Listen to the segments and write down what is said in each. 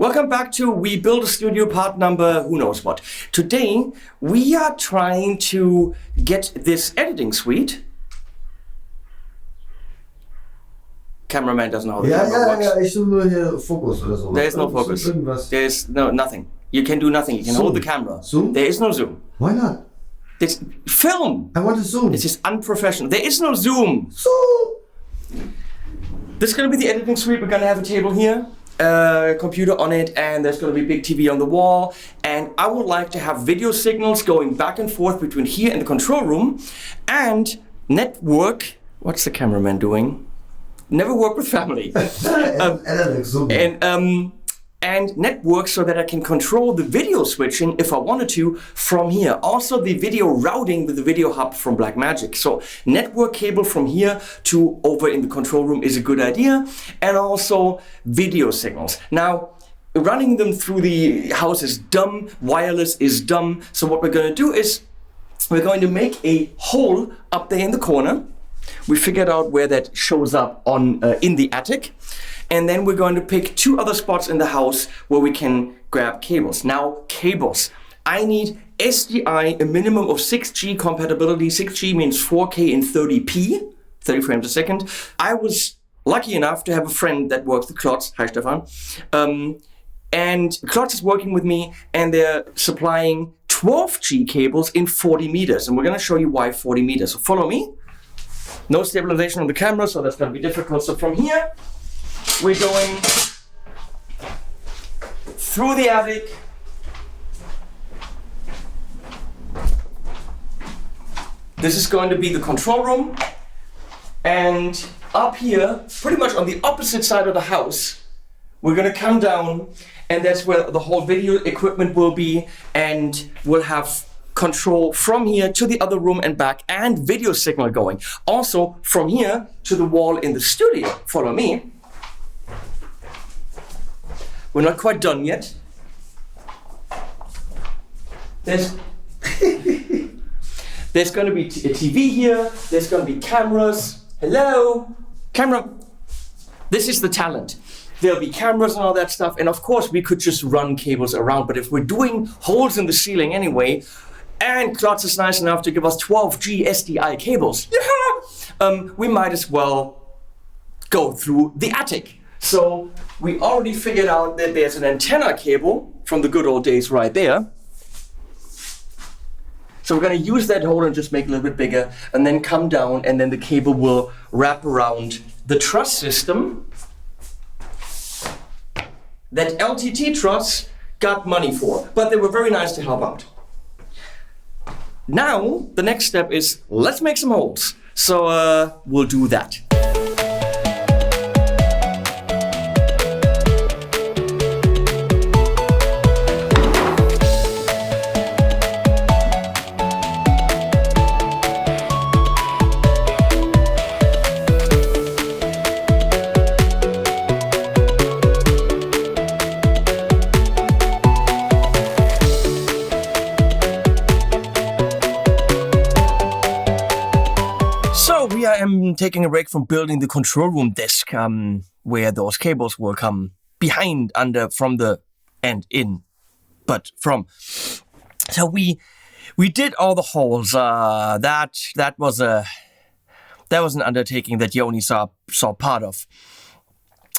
Welcome back to We Build a Studio part number who knows what. Today we are trying to get this editing suite. Cameraman doesn't know how the camera works. Ja, ich suche nur hier Fokus oder so. There is no focus. There is nothing. You can do nothing. You can hold the camera. Zoom? There is no zoom. Why not? This film. I want to zoom. This is unprofessional. There is no zoom. Zoom! This is going to be the editing suite. We're going to have a table here, a computer on it, and there's going to be a big TV on the wall. And I would like to have video signals going back and forth between here and the control room, and network. What's the cameraman doing? Never work with family. And network so that I can control the video switching if I wanted to from here. Also the video routing with the video hub from Blackmagic. So network cable from here to over in the control room is a good idea. And also video signals. Now, running them through the house is dumb. Wireless is dumb. So what we're going to do is we're going to make a hole up there in the corner. We figured out where that shows up on in the attic. And then we're going to pick two other spots in the house where we can grab cables. Now, cables. I need SDI, a minimum of 6G compatibility. 6G means 4K in 30p, 30 frames a second. I was lucky enough to have a friend that works at Klotz. Hi, Stefan. And Klotz is working with me, and they're supplying 12G cables in 40 meters. And we're going to show you why 40 meters. So follow me. No stabilization on the camera, so that's going to be difficult. So from here, we're going through the attic, this is going to be the control room, and up here, pretty much on the opposite side of the house, we're going to come down, and that's where the whole video equipment will be, and we'll have control from here to the other room and back, and video signal going. Also from here to the wall in the studio. Follow me. We're not quite done yet. There's going to be a TV here. There's going to be cameras. Hello? Camera. This is the talent. There'll be cameras and all that stuff. And of course, we could just run cables around. But if we're doing holes in the ceiling anyway, and Klotz is nice enough to give us 12G SDI cables, we might as well go through the attic. So we already figured out that there's an antenna cable from the good old days right there. So we're going to use that hole and just make it a little bit bigger, and then come down, and then the cable will wrap around the truss system that LTT Truss got money for, but they were very nice to help out. Now, the next step is let's make some holes. So we'll do that. I am taking a break from building the control room desk, where those cables will come behind, under, from the, and in, but from. So we did all the holes. That was an undertaking that you only saw part of.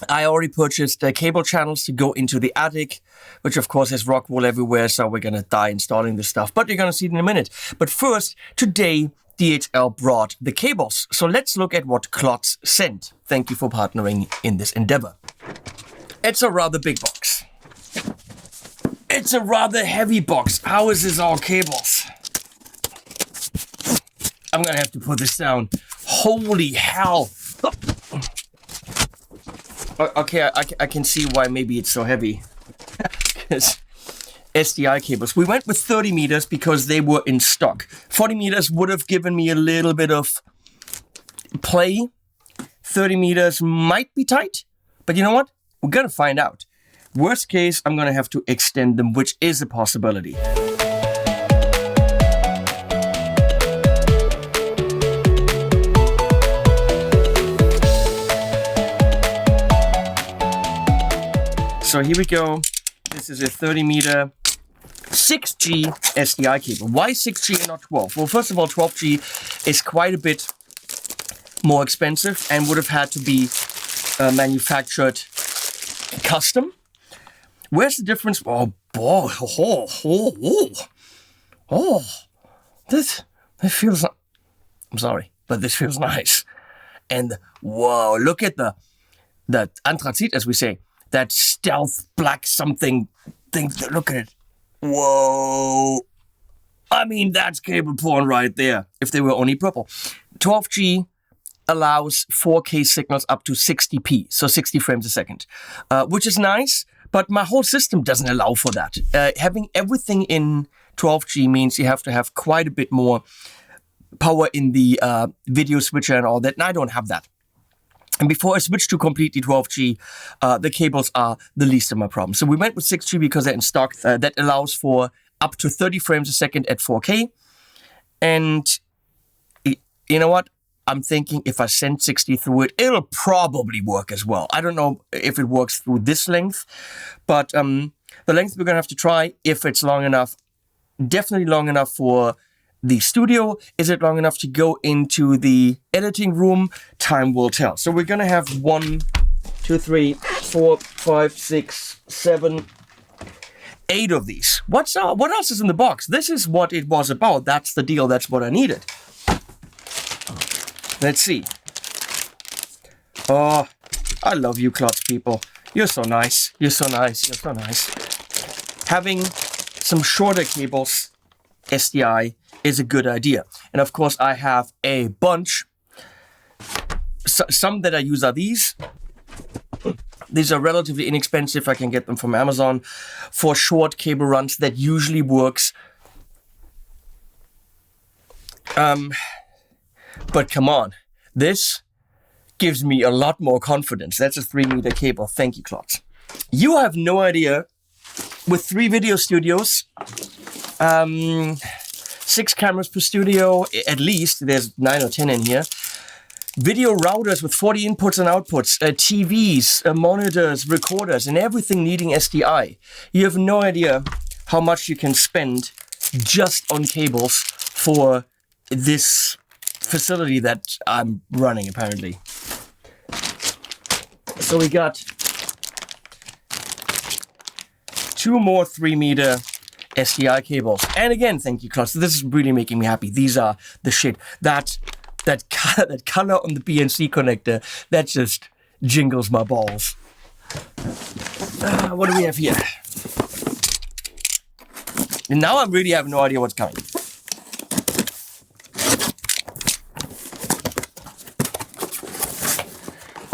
I already purchased the cable channels to go into the attic, which of course has rock wool everywhere, so we're gonna die installing this stuff, but you're gonna see it in a minute. But first, today, DHL brought the cables. So let's look at what Klotz sent. Thank you for partnering in this endeavor. It's a rather big box. It's a rather heavy box. How is this all cables? I'm gonna have to put this down. Holy hell. Okay, I can see why maybe it's so heavy. Because SDI cables. We went with 30 meters because they were in stock. 40 meters would have given me a little bit of play. 30 meters might be tight, but you know what? We're gonna find out. Worst case, I'm gonna have to extend them, which is a possibility. So here we go. This is a 30 meter 6G SDI cable. Why 6G and not 12? Well, first of all, 12G is quite a bit more expensive and would have had to be manufactured custom. Where's the difference? Oh, boy. This feels... I'm sorry, but this feels nice. And whoa, look at the Anthrazit, as we say. That stealth black something thing. Look at it. Whoa. I mean, that's cable porn right there, if they were only purple. 12G allows 4K signals up to 60p, so 60 frames a second, which is nice, but my whole system doesn't allow for that. Having everything in 12G means you have to have quite a bit more power in the video switcher and all that, and I don't have that. And before I switch to completely 12G, the cables are the least of my problems. So we went with 6G because they're in stock. That allows for up to 30 frames a second at 4K. And you know what? I'm thinking if I send 60 through it, it'll probably work as well. I don't know if it works through this length, but the length we're going to have to try, if it's long enough, definitely long enough for the studio. Is it long enough to go into the editing room? Time will tell. So we're going to have 1, 2, 3, 4, 5, 6, 7, 8 of these. What else is in the box? This is what it was about. That's the deal. That's what I needed. Let's see. Oh, I love you, Klotz people. You're so nice. You're so nice. You're so nice. Having some shorter cables, SDI, is a good idea. And of course, I have a bunch. Some that I use are these. These are relatively inexpensive. I can get them from Amazon for short cable runs. That usually works. But come on, this gives me a lot more confidence. That's a 3 meter cable. Thank you, Klotz. You have no idea, with 3 video studios, 6 cameras per studio, at least, there's 9 or 10 in here, video routers with 40 inputs and outputs, TVs, monitors, recorders, and everything needing SDI. You have no idea how much you can spend just on cables for this facility that I'm running, apparently. So we got 2 more 3 meter SDI cables. And again, thank you, Klotz. This is really making me happy. These are the shit. That color on the BNC connector, that just jingles my balls. What do we have here? And now I really have no idea what's coming.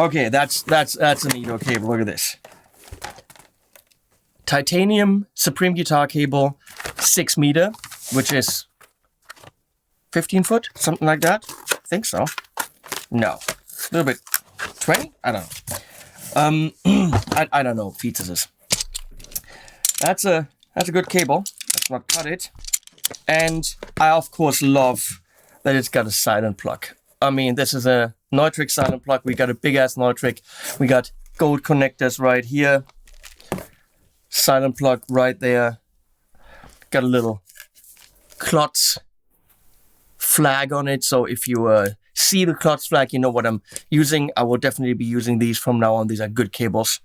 Okay, that's a neato cable. Look at this. Titanium Supreme guitar cable, 6 meter, which is 15 foot, something like that. I think so. No, a little bit. 20? I don't know. I don't know. Feet is this. That's a good cable. Let's not cut it. And I of course love that it's got a silent plug. I mean, this is a Neutrik silent plug. We got a big ass Neutrik. We got gold connectors right here. Silent plug right there. Got a little Klotz flag on it. So if you see the Klotz flag, you know what I'm using. I will definitely be using these from now on. These are good cables.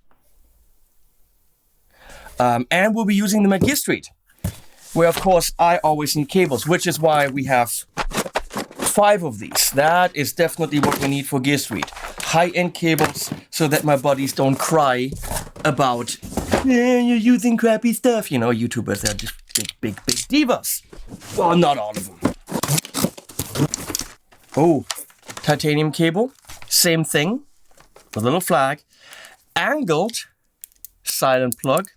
And we'll be using them at Gear Street, where of course I always need cables, which is why we have 5 of these. That is definitely what we need for Gear Street. High-end cables so that my buddies don't cry about, you're using crappy stuff. You know, YouTubers, they're just big divas. Well, not all of them. Oh, titanium cable. Same thing. A little flag. Angled silent plug.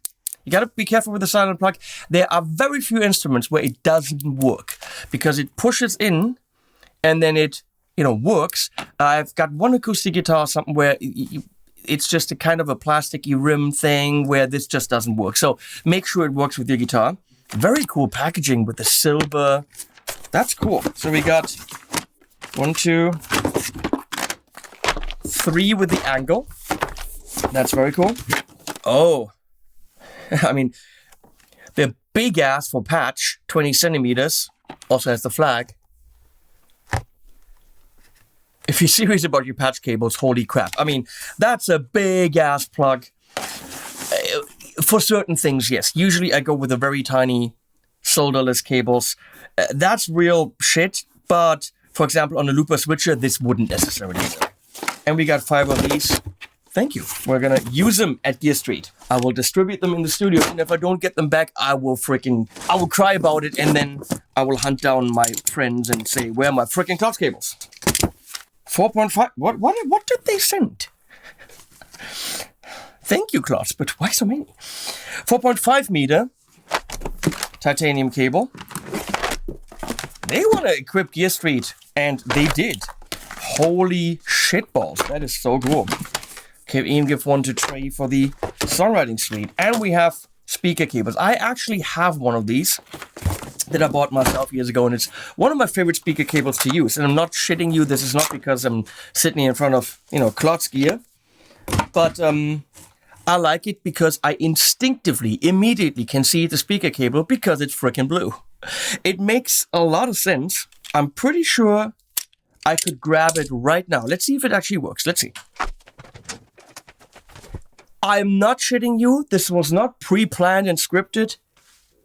You gotta be careful with the silent plug. There are very few instruments where it doesn't work because it pushes in and then it, works. I've got one acoustic guitar or something where it's just a kind of a plasticky rim thing where this just doesn't work. So make sure it works with your guitar. Very cool packaging with the silver. That's cool. So we got 1, 2, 3 with the angle. That's very cool. Oh, I mean, they're big ass for patch, 20 centimeters. Also has the flag. If you're serious about your patch cables, holy crap. I mean, that's a big ass plug. For certain things, yes. Usually I go with the very tiny solderless cables. That's real shit, but for example, on a looper switcher, this wouldn't necessarily work. And we got 5 of these. Thank you. We're gonna use them at Gear Street. I will distribute them in the studio, and if I don't get them back, I will cry about it, and then I will hunt down my friends and say, where are my freaking Klotz cables? 4.5, what did they send? Thank you, Klotz, but why so many? 4.5 meter titanium cable. They want to equip Gear Street, and they did. Holy shitballs, that is so cool. Can even give one to Trey for the Songwriting Suite. And we have speaker cables. I actually have one of these that I bought myself years ago, and it's one of my favorite speaker cables to use. And I'm not shitting you, this is not because I'm sitting in front of, Klotz gear. But I like it because I instinctively, immediately can see the speaker cable because it's freaking blue. It makes a lot of sense. I'm pretty sure I could grab it right now. Let's see if it actually works. Let's see. I'm not shitting you. This was not pre-planned and scripted.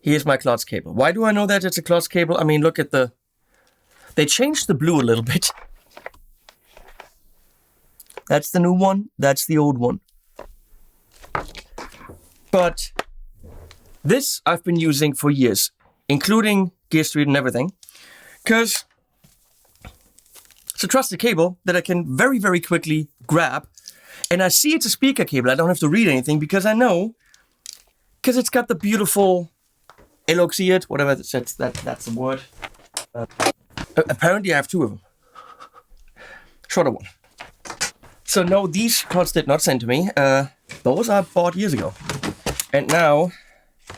Here's my Klotz cable. Why do I know that it's a Klotz cable? I mean, look at they changed the blue a little bit. That's the new one. That's the old one. But this I've been using for years, including Gear Street and everything, because it's a trusted cable that I can very, very quickly grab. And I see it's a speaker cable. I don't have to read anything because I know, because it's got the beautiful eloxiate, whatever that's the word. Apparently I have 2 of them. Shorter one. So no, these Klotz did not send to me. Those I bought years ago. And now,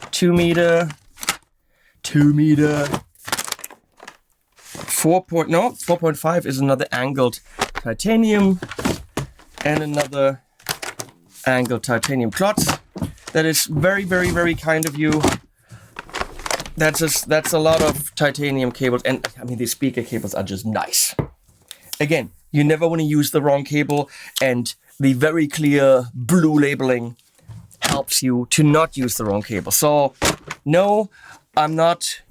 4.5 is another angled titanium and another angled titanium Klotz. That is very, very, very kind of you. That's a lot of titanium cables, and I mean, these speaker cables are just nice. Again, you never want to use the wrong cable, and the very clear blue labeling helps you to not use the wrong cable. So, no, I'm not,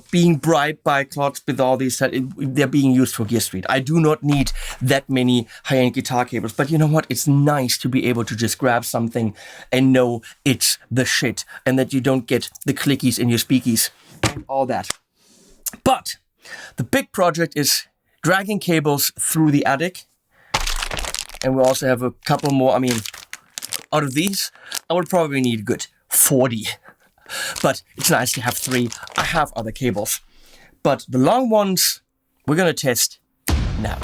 being bribed by Klotz with all these. They're being used for Gear Street. I do not need that many high-end guitar cables. But you know what? It's nice to be able to just grab something and know it's the shit, and that you don't get the clickies in your speakies and all that. But the big project is dragging cables through the attic. And we also have a couple more. I mean, out of these, I would probably need a good 40. But it's nice to have 3. I have other cables. But the long ones, we're going to test now.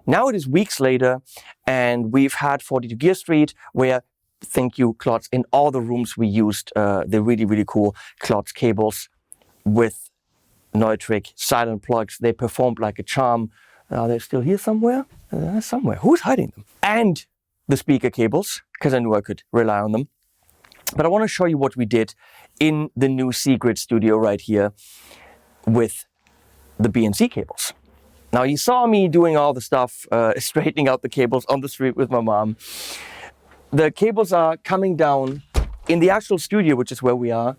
Now it is weeks later, and we've had 42 Gear Street, where, thank you, Klotz, in all the rooms we used the really, really cool Klotz cables with Neutrik silent plugs. They performed like a charm. Are they still here somewhere? Somewhere. Who's hiding them? And the speaker cables, because I knew I could rely on them. But I want to show you what we did in the new secret studio right here with the BNC cables. Now, you saw me doing all the stuff, straightening out the cables on the street with my mom. The cables are coming down in the actual studio, which is where we are,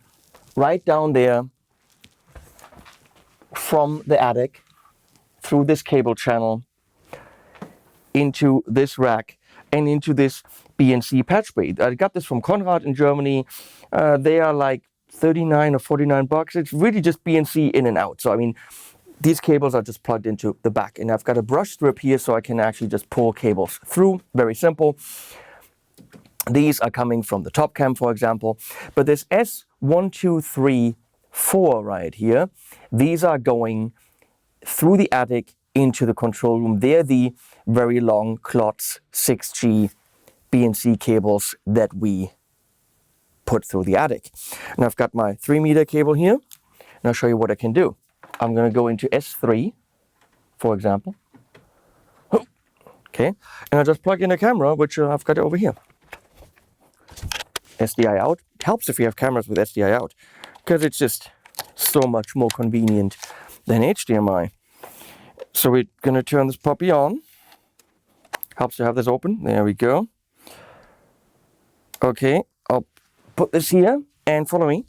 right down there from the attic through this cable channel into this rack and into this BNC patch bay. I got this from Konrad in Germany. They are like 39 or 49 bucks. It's really just BNC in and out. So, I mean, these cables are just plugged into the back, and I've got a brush strip here so I can actually just pull cables through. Very simple. These are coming from the top cam, for example, but this S1234 right here, these are going through the attic into the control room. They're the very long Klotz 6G BNC cables that we put through the attic. And I've got my 3-meter cable here, and I'll show you what I can do. I'm going to go into S3, for example. Okay, and I'll just plug in a camera, which I've got over here. SDI out. It helps if you have cameras with SDI out, because it's just so much more convenient than HDMI. So we're going to turn this puppy on. Helps to have this open. There we go. Okay, I'll put this here and follow me.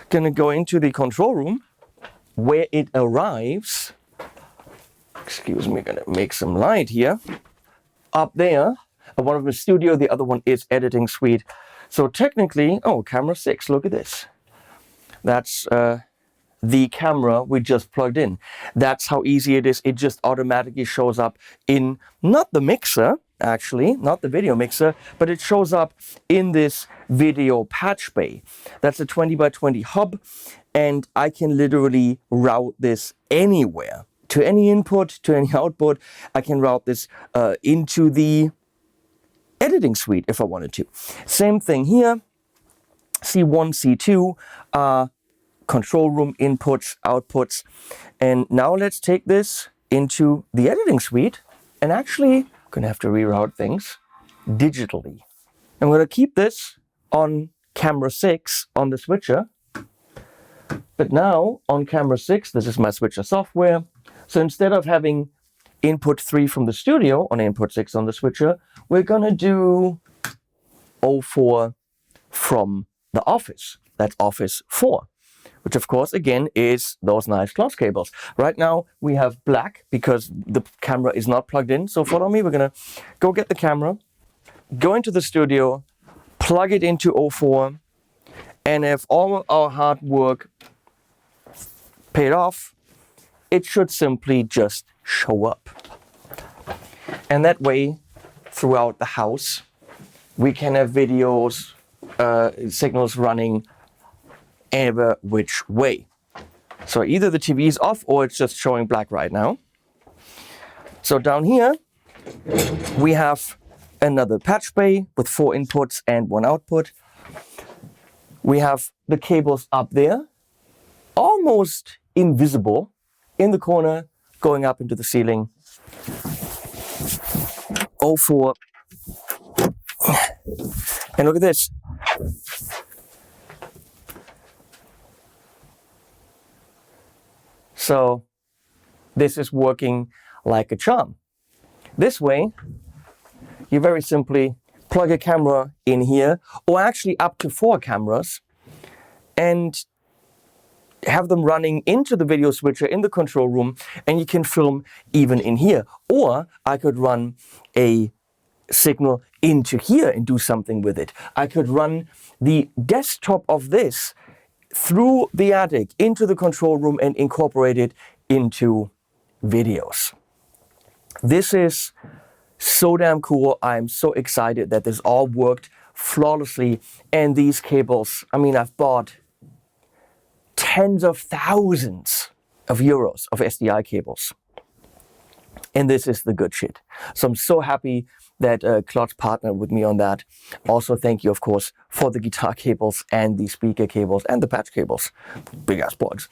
Going to go into the control room where it arrives. Excuse me, going to make some light here. Up there, one of them is studio, the other one is editing suite. So technically, oh, camera 6, look at this. That's the camera we just plugged in. That's how easy it is. It just automatically shows up in, not the mixer, actually, not the video mixer, but it shows up in this video patch bay. That's a 20x20 hub, and I can literally route this anywhere. To any input, to any output. I can route this into the editing suite if I wanted to. Same thing here. C1, C2, control room inputs, outputs. And now let's take this into the editing suite, and actually I'm gonna have to reroute things digitally. I'm gonna keep this on camera 6 on the switcher, but now on camera 6, this is my switcher software. So instead of having input 3 from the studio on input 6 on the switcher, we're gonna do 04 from the office. That's office 4, which of course again is those nice Klotz cables. Right now we have black because the camera is not plugged in. So follow me, we're gonna go get the camera, go into the studio, plug it into 04, and if all our hard work paid off, it should simply just show up. And that way, throughout the house, we can have videos, signals running every which way. So either the TV is off or it's just showing black right now. So down here, we have another patch bay with 4 inputs and 1 output. We have the cables up there, almost invisible, in the corner, going up into the ceiling. 04. And look at this. So this is working like a charm. This way, you very simply plug a camera in here, or actually up to 4 cameras, and have them running into the video switcher in the control room, and you can film even in here. Or I could run a signal into here and do something with it. I could run the desktop of this through the attic into the control room and incorporate it into videos. This is so damn cool. I'm so excited that this all worked flawlessly. And these cables, I mean, I've bought tens of thousands of euros of SDI cables. And this is the good shit. So I'm so happy that Klotz partnered with me on that. Also, thank you, of course, for the guitar cables and the speaker cables and the patch cables. Big ass plugs.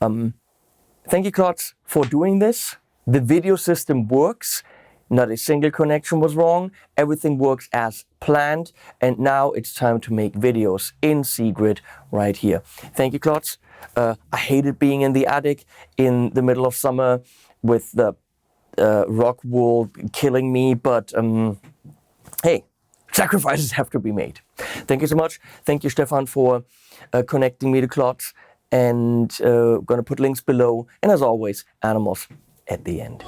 Thank you, Klotz, for doing this. The video system works. Not a single connection was wrong. Everything works as planned. And now it's time to make videos in secret right here. Thank you, Klotz. I hated being in the attic in the middle of summer with the rock wool killing me, but hey, sacrifices have to be made. Thank you so much. Thank you, Stefan, for connecting me to Klotz, and gonna put links below. And as always, animals at the end.